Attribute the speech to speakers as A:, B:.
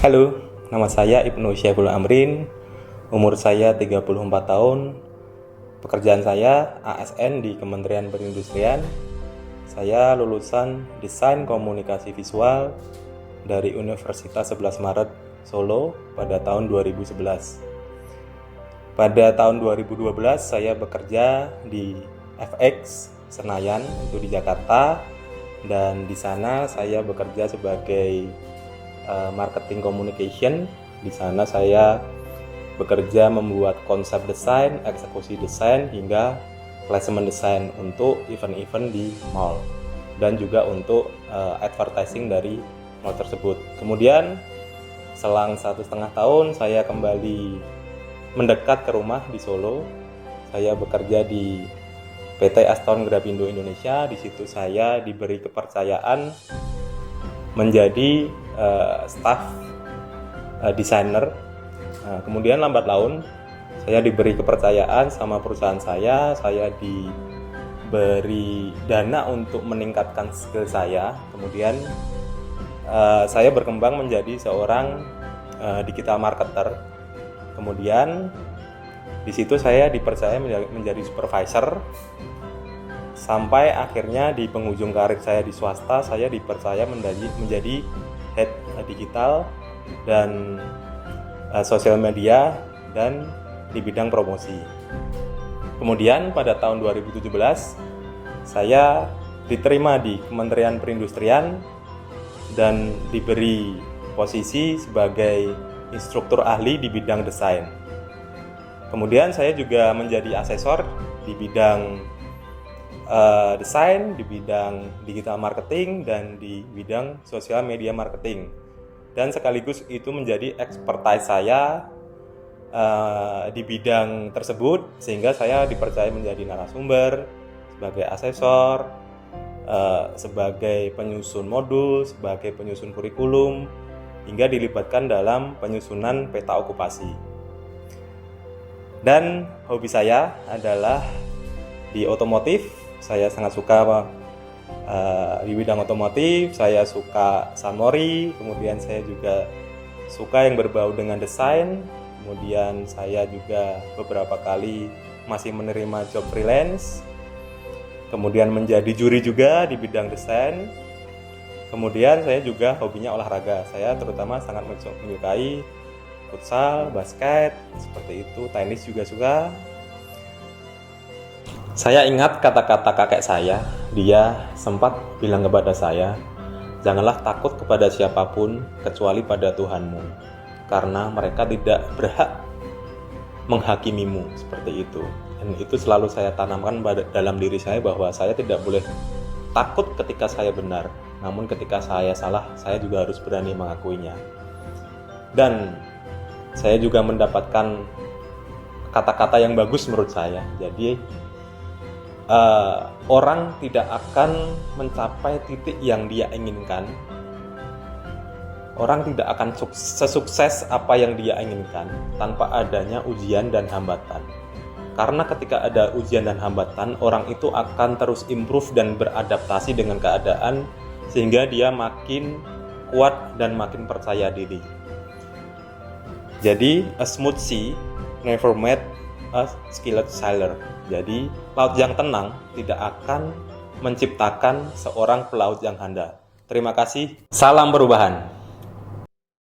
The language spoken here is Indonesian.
A: Halo, nama saya Ibnu Syaiful Amrin, umur saya 34 tahun, pekerjaan saya ASN di Kementerian Perindustrian. Saya lulusan Desain Komunikasi Visual dari Universitas 11 Maret Solo pada tahun 2011. Pada tahun 2012 saya bekerja di FX Senayan, itu di Jakarta, dan di sana saya bekerja sebagai marketing communication. Di sana saya bekerja membuat konsep desain, eksekusi desain, hingga placement desain untuk event-event di mall dan juga untuk advertising dari mall tersebut. Kemudian selang 1,5 tahun saya kembali mendekat ke rumah di Solo. Saya bekerja di PT Aston Grapindo Indonesia. Di situ saya diberi kepercayaan menjadi staf desainer. Kemudian lambat laun saya diberi kepercayaan sama perusahaan saya diberi dana untuk meningkatkan skill saya. Kemudian saya berkembang menjadi seorang digital marketer. Kemudian di situ saya dipercaya menjadi supervisor. Sampai akhirnya di penghujung karir saya di swasta, saya dipercaya menjadi head digital dan sosial media dan di bidang promosi. Kemudian pada tahun 2017 saya diterima di Kementerian Perindustrian dan diberi posisi sebagai instruktur ahli di bidang desain. Kemudian saya juga menjadi asesor di bidang desain, di bidang digital marketing, dan di bidang sosial media marketing. Dan sekaligus itu menjadi expertise saya di bidang tersebut, sehingga saya dipercaya menjadi narasumber, sebagai asesor, sebagai penyusun modul, sebagai penyusun kurikulum, hingga dilibatkan dalam penyusunan peta okupasi. Dan hobi saya adalah di otomotif. Saya sangat suka di bidang otomotif. Saya suka Sunmori, kemudian saya juga suka yang berbau dengan desain. Kemudian saya juga beberapa kali masih menerima job freelance. Kemudian menjadi juri juga di bidang desain. Kemudian saya juga hobinya olahraga. Saya terutama sangat menyukai futsal, basket, seperti itu. Tenis juga suka. Saya ingat kata-kata kakek saya. Dia sempat bilang kepada saya, "Janganlah takut kepada siapapun kecuali pada Tuhanmu, karena mereka tidak berhak menghakimimu." Seperti itu. Dan itu selalu saya tanamkan dalam diri saya, bahwa saya tidak boleh takut ketika saya benar, namun ketika saya salah, saya juga harus berani mengakuinya. Dan saya juga mendapatkan kata-kata yang bagus menurut saya. Jadi orang tidak akan mencapai titik yang dia inginkan. Orang tidak akan sesukses apa yang dia inginkan tanpa adanya ujian dan hambatan. Karena ketika ada ujian dan hambatan, orang itu akan terus improve dan beradaptasi dengan keadaan, sehingga dia makin kuat dan makin percaya diri. Jadi, a smooth sea never met a skilled sailor. Jadi, laut yang tenang tidak akan menciptakan seorang pelaut yang handal. Terima kasih. Salam perubahan.